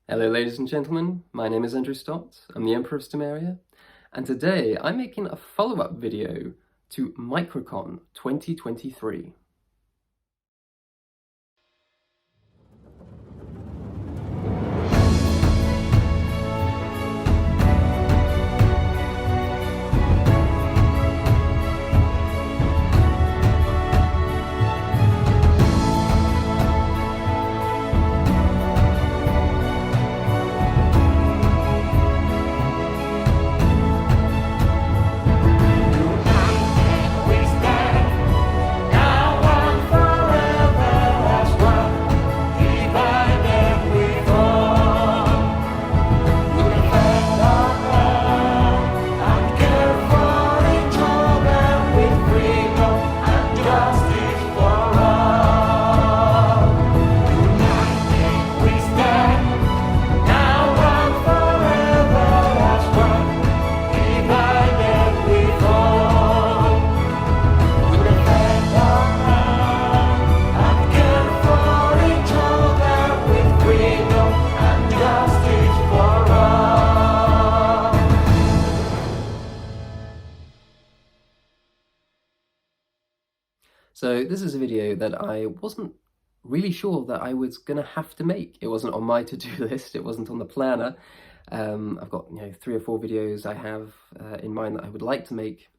Hello ladies and gentlemen, my name is Andrew Stott, I'm the Emperor of Stomaria, and today I'm making a follow-up video to MicroCon 2023. So this is a video that I wasn't really sure that I was going to have to make. It wasn't on my to-do list, it wasn't on the planner. I've got 3 or 4 videos I have in mind that I would like to make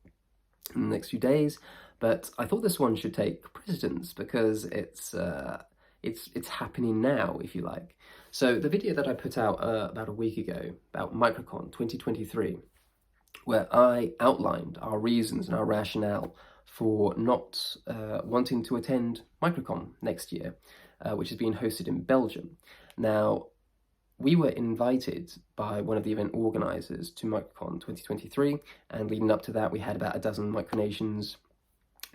in the next few days, but I thought this one should take precedence because it's happening now, if you like. So the video that I put out about a week ago about MicroCon 2023, where I outlined our reasons and our rationale for not wanting to attend MicroCon next year, which is being hosted in Belgium. Now, we were invited by one of the event organisers to MicroCon 2023, and leading up to that, we had about a dozen Micronations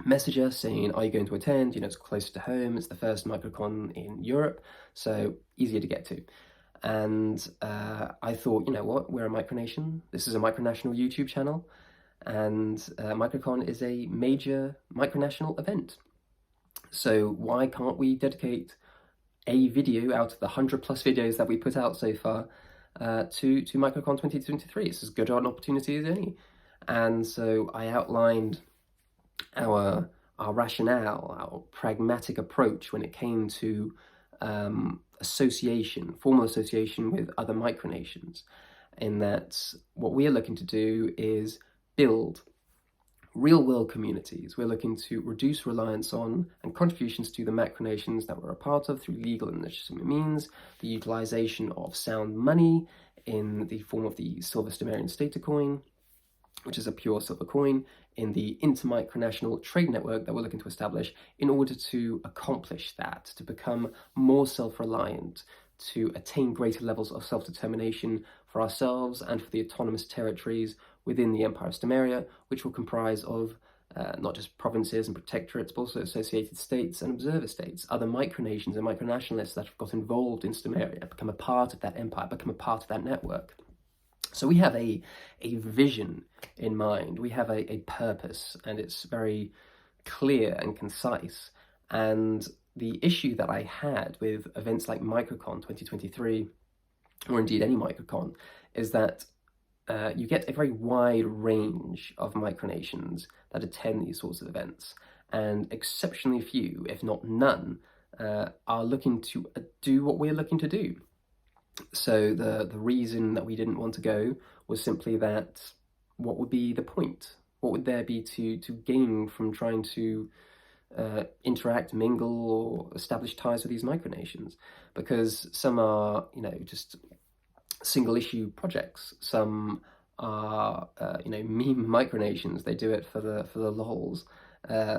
message us saying, are you going to attend? It's closer to home, it's the first MicroCon in Europe, so easier to get to. And I thought, you know what, we're a Micronation, this is a Micronational YouTube channel, and MicroCon is a major Micronational event. So why can't we dedicate a video out of the 100+ videos that we put out so far to MicroCon 2023? It's as good an opportunity as any. And so I outlined our rationale, our pragmatic approach when it came to formal association with other Micronations, in that what we're looking to do is build real-world communities. We're looking to reduce reliance on and contributions to the Micronations that we're a part of through legal and legitimate means, the utilisation of sound money in the form of the Silver Stomarian Stater coin, which is a pure silver coin, in the inter-Micronational trade network that we're looking to establish in order to accomplish that, to become more self-reliant, to attain greater levels of self-determination for ourselves and for the autonomous territories within the Empire of Stomaria, which will comprise of not just provinces and protectorates, but also associated states and observer states, other Micronations and Micronationalists that have got involved in Stomaria, become a part of that empire, become a part of that network. So we have a vision in mind, we have a purpose, and it's very clear and concise. And the issue that I had with events like MicroCon 2023, or indeed any MicroCon, is that you get a very wide range of Micronations that attend these sorts of events, and exceptionally few, if not none, are looking to do what we're looking to do. So the reason that we didn't want to go was simply that what would be the point? What would there be to gain from trying to interact, mingle, or establish ties with these Micronations? Because some are, just single-issue projects. Some are, meme Micronations. They do it for the lols.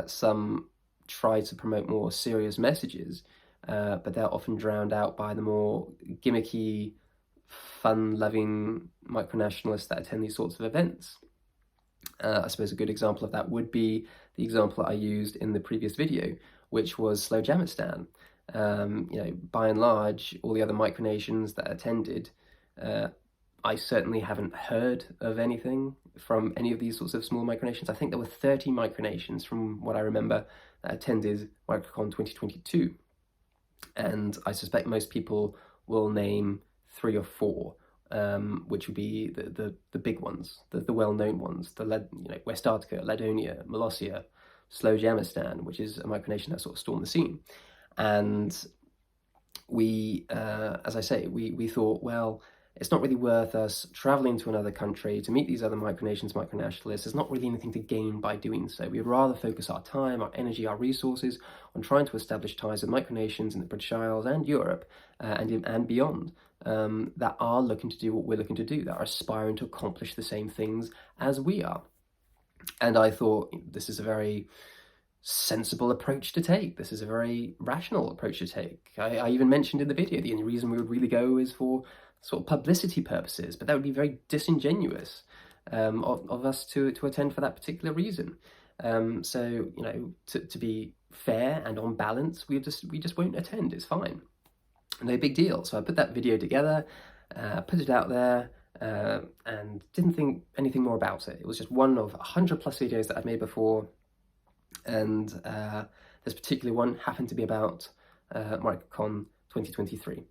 Some try to promote more serious messages, but they're often drowned out by the more gimmicky, fun-loving Micronationalists that attend these sorts of events. I suppose a good example of that would be the example I used in the previous video, which was Slowjamastan. By and large, all the other Micronations that attended, I certainly haven't heard of anything from any of these sorts of small Micronations. I think there were 30 Micronations, from what I remember, that attended MicroCon 2022. And I suspect most people will name 3 or 4, which would be the big ones, the well-known ones, Westarctica, Ladonia, Molossia, Slowjamastan, which is a micronation that sort of stormed the scene. And we, as I say, we thought, well, it's not really worth us traveling to another country to meet these other micronations, micronationalists. There's not really anything to gain by doing so. We'd rather focus our time, our energy, our resources on trying to establish ties with micronations in the British Isles and Europe and beyond that are looking to do what we're looking to do, that are aspiring to accomplish the same things as we are. And I thought this is a very sensible approach to take. This is a very rational approach to take. I even mentioned in the video the only reason we would really go is for sort of publicity purposes, but that would be very disingenuous of us to attend for that particular reason. So, you know, to be fair and on balance, we just won't attend. It's fine, no big deal. So I put that video together, put it out there, and didn't think anything more about it. It was just one of 100+ videos that I'd made before, and this particular one happened to be about MicroCon 2023.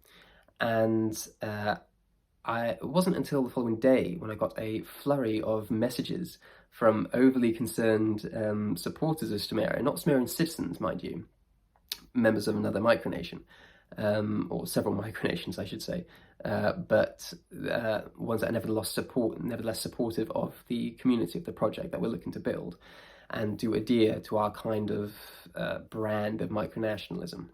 And it wasn't until the following day when I got a flurry of messages from overly concerned supporters of Stomaria, not Stomarian citizens, mind you, members of another micronation, or several micronations, I should say, but ones that are nevertheless supportive of the community, of the project that we're looking to build, and do adhere to our kind of brand of micronationalism.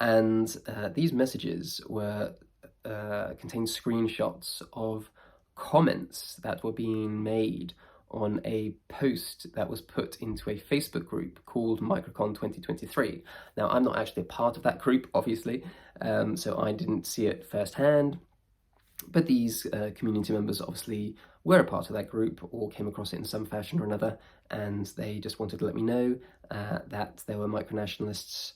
And these messages were contained screenshots of comments that were being made on a post that was put into a Facebook group called MicroCon 2023. Now, I'm not actually a part of that group, obviously, so I didn't see it firsthand, but these community members obviously were a part of that group or came across it in some fashion or another, and they just wanted to let me know that there were micronationalists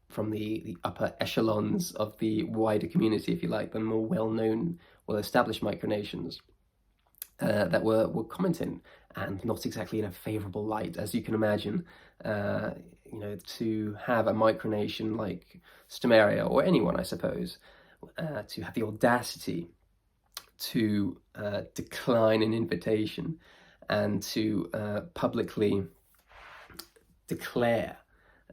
from the upper echelons of the wider community, if you like, the more well-known, well-established micronations that were commenting, and not exactly in a favourable light, as you can imagine. You know, to have a micronation like Stomaria, or anyone, I suppose, to have the audacity to decline an invitation and to publicly declare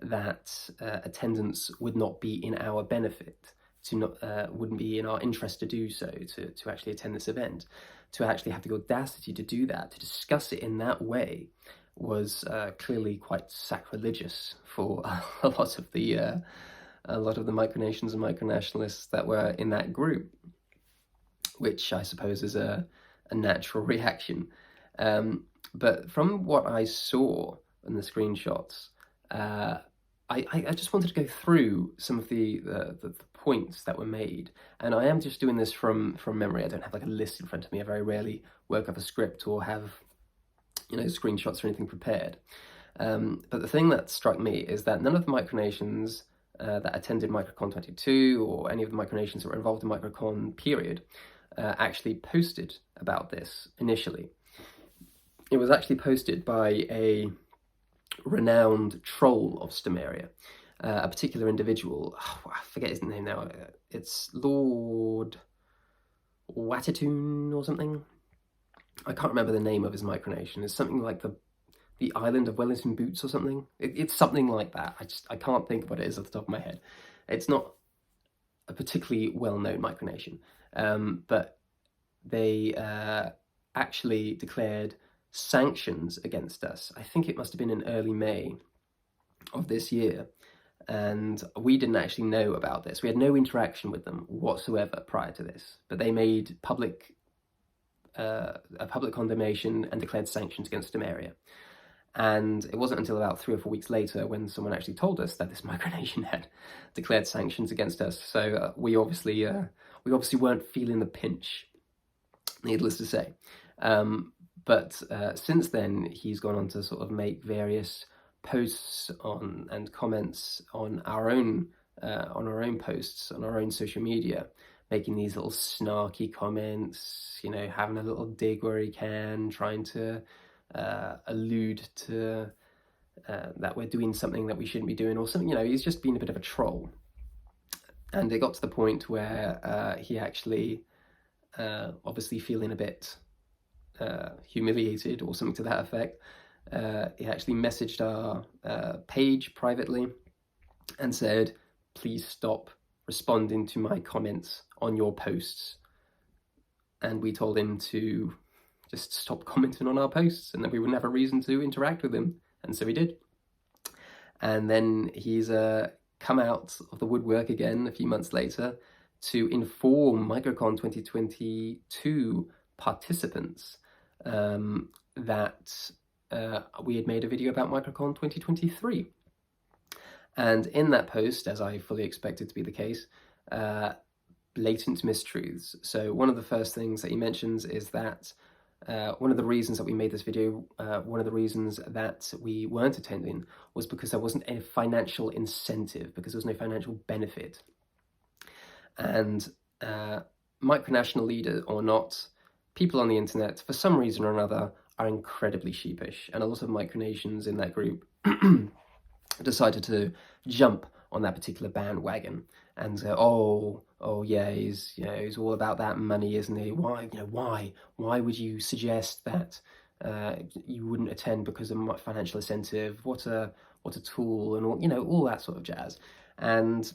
that attendance would not be in our benefit, wouldn't be in our interest to do so, to actually attend this event, to actually have the audacity to do that, to discuss it in that way, was clearly quite sacrilegious for a lot of the micronations and micronationalists that were in that group, which I suppose is a natural reaction. But from what I saw in the screenshots, I just wanted to go through some of the points that were made, and I am just doing this from memory. I don't have like a list in front of me. I very rarely work up a script or have, you know, screenshots or anything prepared. But the thing that struck me is that none of the micronations that attended MicroCon 22 or any of the micronations that were involved in MicroCon period actually posted about this initially. It was actually posted by a renowned troll of Stomaria, a particular individual. I forget his name now. It's Lord Watatoon or something. I can't remember the name of his micronation. It's something like the Island of Wellington Boots or something. It's something like that. I can't think of what it is off the top of my head. It's not a particularly well-known micronation, but they actually declared sanctions against us. I think it must have been in early May of this year, and we didn't actually know about this. We had no interaction with them whatsoever prior to this, but they made a public condemnation and declared sanctions against Stomaria. And it wasn't until about 3 or 4 weeks later when someone actually told us that this micronation had declared sanctions against us. So we obviously weren't feeling the pinch, needless to say. But since then, he's gone on to sort of make various posts on and comments on our own posts on our own social media, making these little snarky comments, you know, having a little dig where he can, trying to allude to that we're doing something that we shouldn't be doing or something. You know, he's just been a bit of a troll. And it got to the point where he actually, obviously feeling a bit humiliated or something to that effect, he actually messaged our page privately and said, please stop responding to my comments on your posts. And we told him to just stop commenting on our posts and then we wouldn't have a reason to interact with him. And so he did. And then he's come out of the woodwork again a few months later to inform MicroCon 2022 participants that we had made a video about MicroCon 2023. And in that post, as I fully expected to be the case, blatant mistruths. So one of the first things that he mentions is that one of the reasons that we made this video, one of the reasons that we weren't attending was because there wasn't a financial incentive, because there was no financial benefit. And Micronational leader or not, people on the internet, for some reason or another, are incredibly sheepish. And a lot of Micronations in that group decided to jump on that particular bandwagon and say, oh yeah, he's all about that money, isn't he? Why would you suggest that you wouldn't attend because of financial incentive? What a tool, and all that sort of jazz. And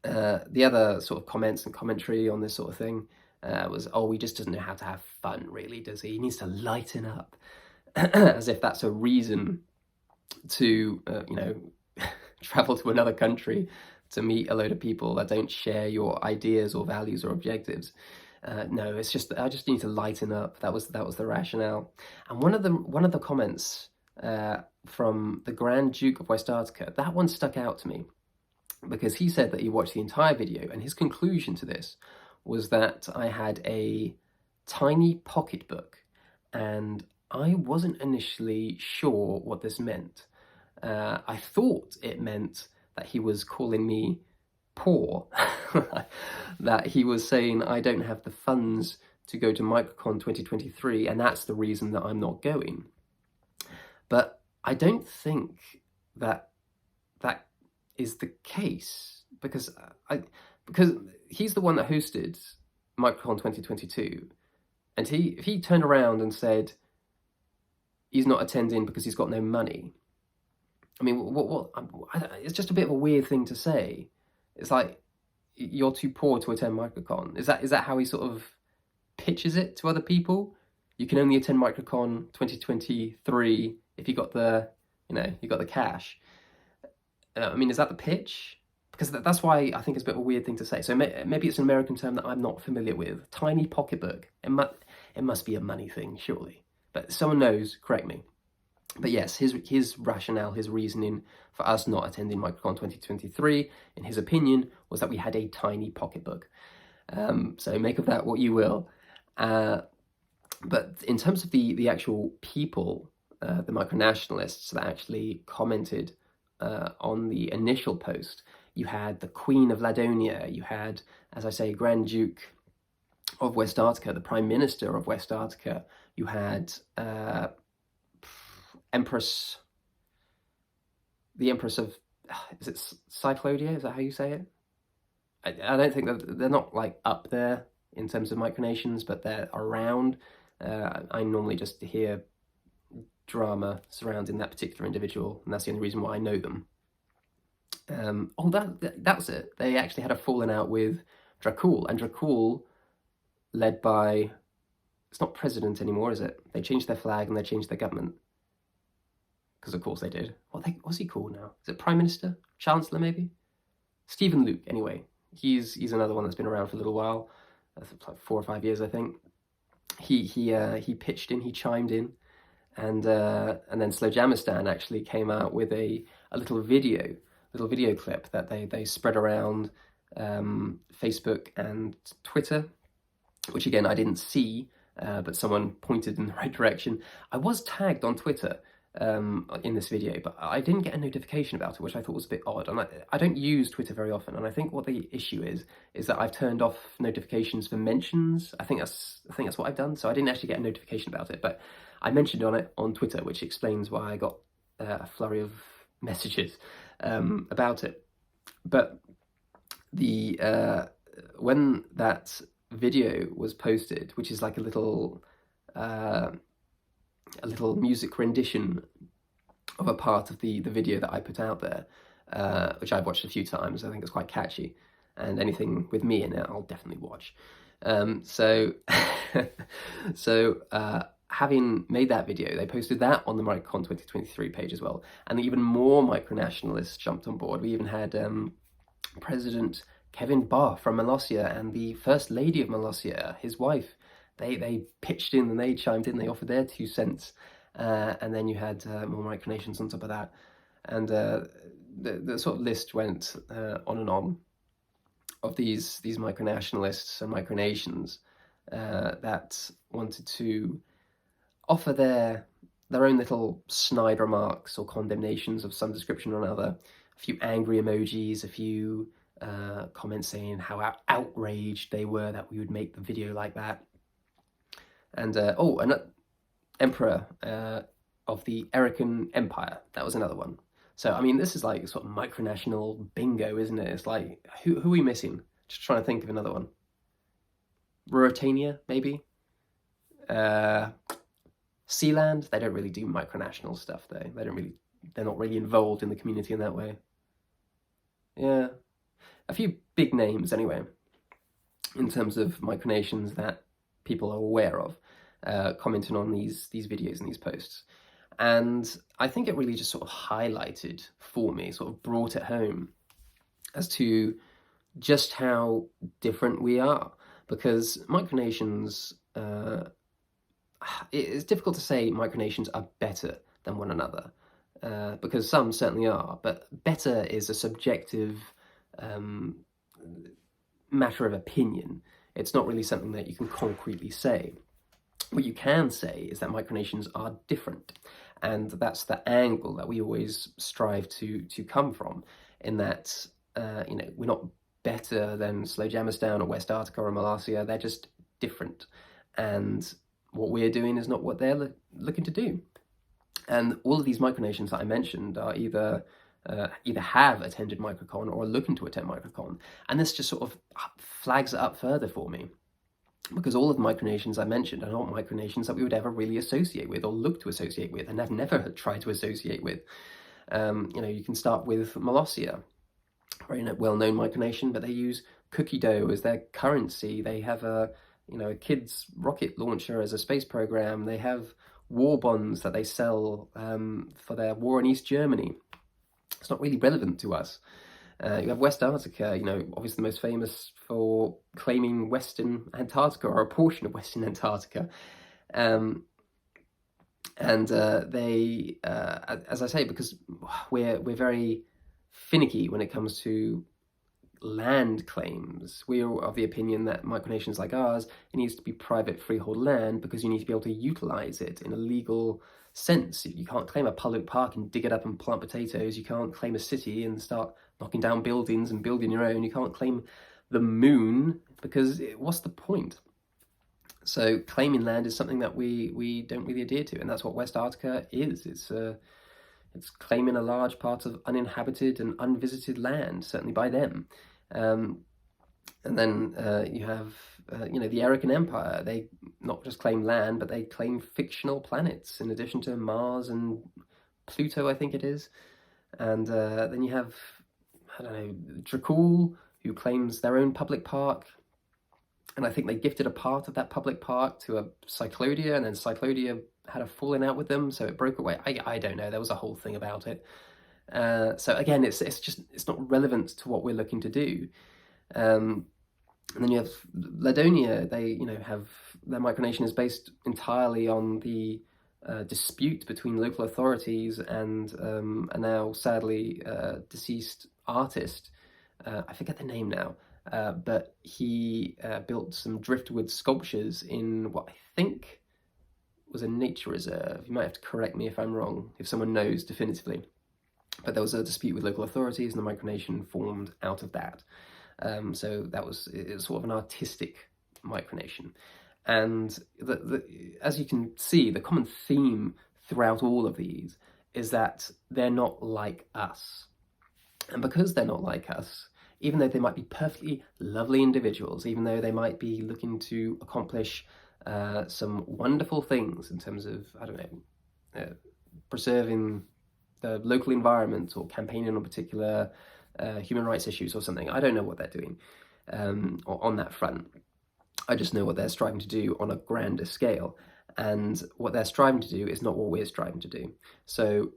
the other sort of comments and commentary on this sort of thing was, he just doesn't know how to have fun, really, does he? He needs to lighten up, as if that's a reason to travel to another country to meet a load of people that don't share your ideas or values or objectives. No, it's just, I just need to lighten up. That was the rationale. And one of the comments from the Grand Duke of Westarctica, that one stuck out to me, because he said that he watched the entire video and his conclusion to this was that I had a tiny pocketbook, and I wasn't initially sure what this meant. I thought it meant that he was calling me poor, that he was saying I don't have the funds to go to MicroCon 2023 and that's the reason that I'm not going. But I don't think that is the case, because he's the one that hosted MicroCon 2022, and if he turned around and said he's not attending because he's got no money, I mean, what? It's just a bit of a weird thing to say. It's like, you're too poor to attend MicroCon. Is that how he sort of pitches it to other people? You can only attend MicroCon 2023 if you got the cash. I mean, is that the pitch? Because that's why I think it's a bit of a weird thing to say. So maybe it's an American term that I'm not familiar with. Tiny pocketbook. It must be a money thing, surely. But someone knows, correct me. But yes, his rationale, his reasoning for us not attending MicroCon 2023, in his opinion, was that we had a tiny pocketbook. So make of that what you will. But in terms of the actual people, the micronationalists that actually commented on the initial post, you had the Queen of Ladonia, you had, as I say, Grand Duke of Westarctica, the Prime Minister of Westarctica, you had the Empress of, is it Cyclodia? Is that how you say it? I don't think that they're not like up there in terms of Micronations, but they're around. I normally just hear drama surrounding that particular individual, and that's the only reason why I know them. That's it. They actually had a falling out with Dracul, and Dracul, led by, it's not president anymore, is it? They changed their flag and they changed their government. Because of course they did. What's he called now? Is it Prime Minister? Chancellor, maybe? Stephen Luke, anyway. He's another one that's been around for a little while. Like 4 or 5 years, I think. He pitched in, he chimed in, and then Slowjamastan actually came out with a little video clip that they spread around Facebook and Twitter, which again I didn't see, but someone pointed in the right direction. I was tagged on Twitter in this video, but I didn't get a notification about it, which I thought was a bit odd. And I don't use Twitter very often, and I think what the issue is that I've turned off notifications for mentions. I think that's what I've done. So I didn't actually get a notification about it, but I mentioned on it on Twitter, which explains why I got a flurry of messages about it. But when that video was posted, which is like a little music rendition of a part of the video that I put out there, which I've watched a few times. I think it's quite catchy, and anything with me in it, I'll definitely watch. So having made that video, they posted that on the MicroCon 2023 page as well, and even more micronationalists jumped on board. We even had President Kevin Barr from Molossia and the First Lady of Molossia, his wife. They pitched in and they chimed in, they offered their 2 cents. And then you had more Micronations on top of that. And the sort of list went on and on of these micronationalists and micronations that wanted to offer their own little snide remarks or condemnations of some description or another, a few angry emojis, a few comments saying how outraged they were that we would make the video like that. And an Emperor of the Aerican Empire, that was another one. So, I mean, this is like sort of micronational bingo, isn't it? It's like, who are we missing? Just trying to think of another one. Ruritania, maybe? Sealand, they don't really do micronational stuff, though. They're not really involved in the community in that way. Yeah. A few big names, anyway, in terms of micronations that people are aware of, commenting on these videos and these posts. And I think it really just sort of highlighted for me, sort of brought it home as to just how different we are. Because micronations, it's difficult to say micronations are better than one another, because some certainly are, but better is a subjective matter of opinion. It's not really something that you can concretely say. What you can say is that micronations are different, and that's the angle that we always strive to come from, in that we're not better than Slowjamastan or Westarctica or Molossia. They're just different, and what we're doing is not what they're looking to do. And all of these micronations that I mentioned are either have attended MicroCon or are looking to attend MicroCon, and this just sort of flags it up further for me. Because all of the micronations I mentioned are not micronations that we would ever really associate with or look to associate with, and have never tried to associate with. You can start with Molossia, very well-known micronation, but they use cookie dough as their currency. They have a kid's rocket launcher as a space program. They have war bonds that they sell for their war in East Germany. It's not really relevant to us. You have Westarctica, obviously the most famous for claiming Western Antarctica, or a portion of Western Antarctica. They, as I say, because we're very finicky when it comes to land claims. We are of the opinion that micronations like ours, it needs to be private freehold land, because you need to be able to utilize it in a legal sense. You can't claim a public park and dig it up and plant potatoes. You can't claim a city and start knocking down buildings and building your own. You can't claim the moon, because what's the point? So claiming land is something that we don't really adhere to, and that's what Westarctica is. It's claiming a large part of uninhabited and unvisited land, certainly by them. And then you have the Aerican Empire. They not just claim land, but they claim fictional planets in addition to Mars and Pluto, I think it is. And then you have, Dracul, who claims their own public park. And I think they gifted a part of that public park to a Cyclodia, and then Cyclodia had a falling out with them, so it broke away. I don't know. There was a whole thing about it. So again, it's not relevant to what we're looking to do. And then you have Ladonia. They have their micronation is based entirely on the dispute between local authorities and a now sadly deceased artist. I forget the name now. But he built some driftwood sculptures in what I think was a nature reserve. You might have to correct me if I'm wrong, if someone knows definitively. But there was a dispute with local authorities, and the micronation formed out of that. So that was sort of an artistic micronation. And as you can see, the common theme throughout all of these is that they're not like us. And because they're not like us, even though they might be perfectly lovely individuals, even though they might be looking to accomplish some wonderful things in terms of, I don't know, preserving the local environment or campaigning on particular human rights issues or something. I don't know what they're doing on that front. I just know what they're striving to do on a grander scale. And what they're striving to do is not what we're striving to do. So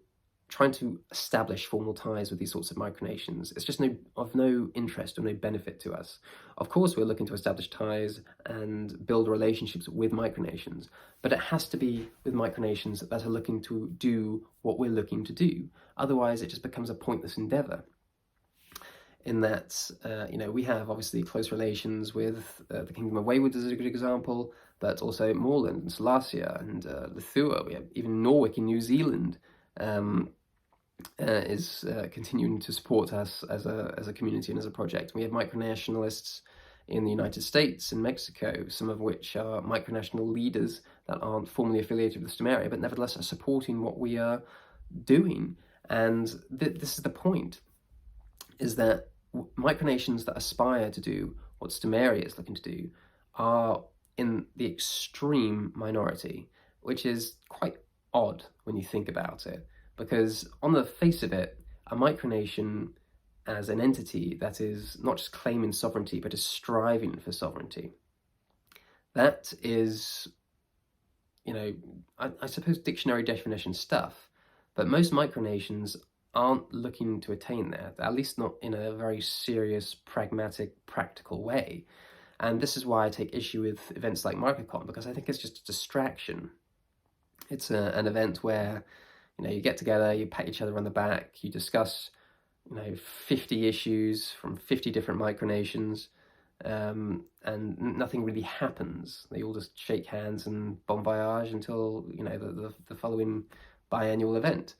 trying to establish formal ties with these sorts of micronations, it's just of no interest or no benefit to us. Of course, we're looking to establish ties and build relationships with micronations, but it has to be with micronations that are looking to do what we're looking to do. Otherwise, it just becomes a pointless endeavor. In that, we have obviously close relations with the Kingdom of Wayward as a good example, but also Morland and Molossia and Lithua. We have even Norwich in New Zealand is continuing to support us as a community and as a project. We have micronationalists in the United States and Mexico, some of which are micronational leaders that aren't formally affiliated with Stomaria, but nevertheless are supporting what we are doing. And this is the point, is that micronations that aspire to do what Stomaria is looking to do are in the extreme minority, which is quite odd when you think about it. Because on the face of it, a micronation as an entity that is not just claiming sovereignty, but is striving for sovereignty, that is, I suppose dictionary definition stuff, but most micronations aren't looking to attain that, at least not in a very serious, pragmatic, practical way. And this is why I take issue with events like MicroCon, because I think it's just a distraction. It's an event where you get together, you pat each other on the back, you discuss, 50 issues from 50 different micronations, and nothing really happens. They all just shake hands and bon voyage until, the following biannual event,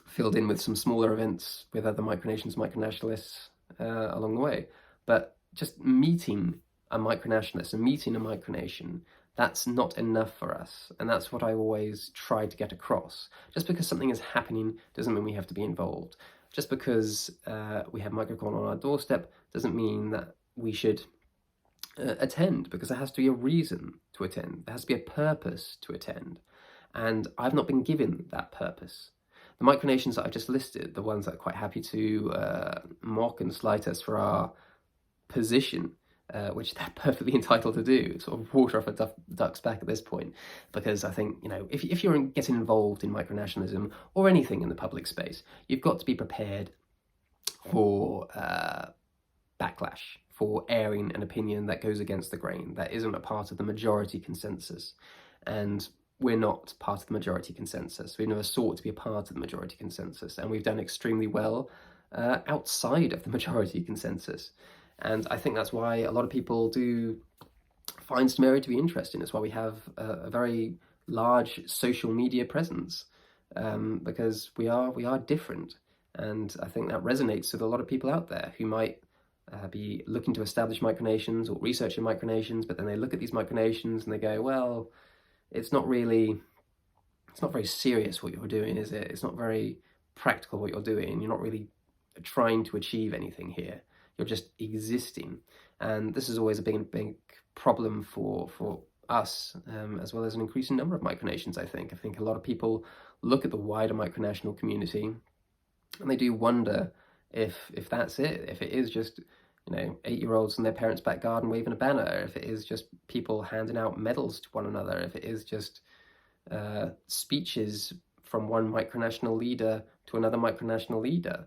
filled in with some smaller events with other micronations, micronationalists along the way. But just meeting a micronationalist and meeting a micronation, that's not enough for us. And that's what I always try to get across. Just because something is happening doesn't mean we have to be involved. Just because we have MicroCon on our doorstep doesn't mean that we should attend, because there has to be a reason to attend. There has to be a purpose to attend. And I've not been given that purpose. The micronations that I've just listed, the ones that are quite happy to mock and slight us for our position, which they're perfectly entitled to do, sort of water off a duck's back at this point, because I think, if you're getting involved in micronationalism or anything in the public space, you've got to be prepared for backlash, for airing an opinion that goes against the grain, that isn't a part of the majority consensus. And we're not part of the majority consensus. We've never sought to be a part of the majority consensus, and we've done extremely well outside of the majority consensus. And I think that's why a lot of people do find Stomaria to be interesting. It's why we have a very large social media presence, because we are different. And I think that resonates with a lot of people out there who might be looking to establish micronations or researching micronations, but then they look at these micronations and they go, well, it's not very serious what you're doing, is it? It's not very practical what you're doing. You're not really trying to achieve anything here. You're just existing. And this is always a big problem for us, as well as an increasing number of micronations, I think. I think a lot of people look at the wider micronational community and they do wonder if that's it, if it is just 8-year-olds in their parents' back garden waving a banner, if it is just people handing out medals to one another, if it is just speeches from one micronational leader to another micronational leader.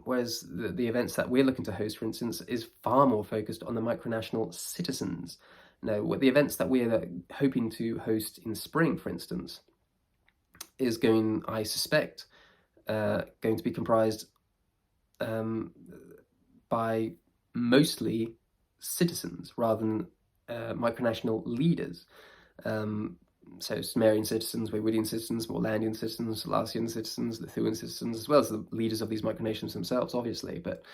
Whereas the events that we're looking to host, for instance, is far more focused on the micronational citizens. What the events that we're hoping to host in spring, for instance, is going, I suspect, going to be comprised by mostly citizens rather than micronational leaders. So Sumerian citizens, Waywoodian citizens, Morlandian citizens, Lassian citizens, Lithuanian citizens, as well as the leaders of these micronations themselves, obviously. But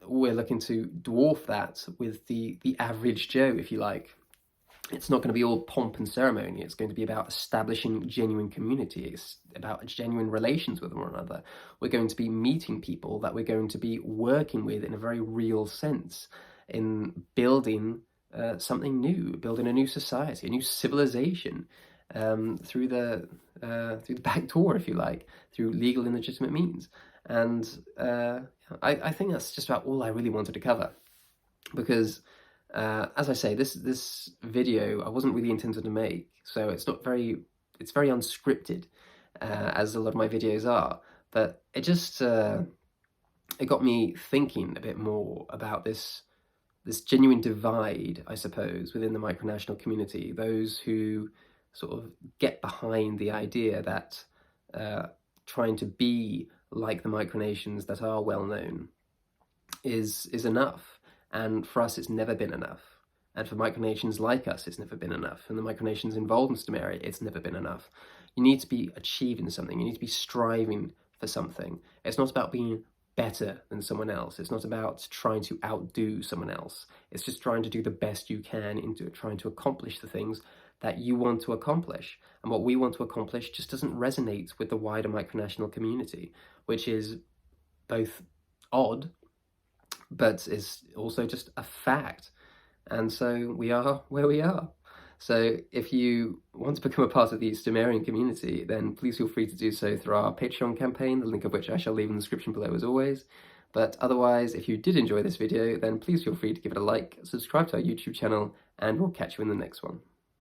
we're looking to dwarf that with the average Joe, if you like. it's not going to be all pomp and ceremony. It's going to be about establishing genuine community. It's about genuine relations with one another. We're going to be meeting people that we're going to be working with in a very real sense, in building something new, building a new society, a new civilization, through the back door, if you like, through legal and legitimate means. And I think that's just about all I really wanted to cover, because as I say, this video I wasn't really intended to make, so it's very unscripted, as a lot of my videos are. But it just it got me thinking a bit more about this genuine divide, I suppose, within the micronational community. Those who sort of get behind the idea that trying to be like the micronations that are well known is enough. And for us, it's never been enough. And for micronations like us, it's never been enough. And the micronations involved in Stomaria, it's never been enough. You need to be achieving something. You need to be striving for something. It's not about being better than someone else. It's not about trying to outdo someone else. It's just trying to do the best you can into trying to accomplish the things that you want to accomplish. And what we want to accomplish just doesn't resonate with the wider micronational community, which is both odd, but is also just a fact. And so we are where we are. So if you want to become a part of the Stomarian community, then please feel free to do so through our Patreon campaign, the link of which I shall leave in the description below as always. But otherwise, if you did enjoy this video, then please feel free to give it a like, subscribe to our YouTube channel, and we'll catch you in the next one.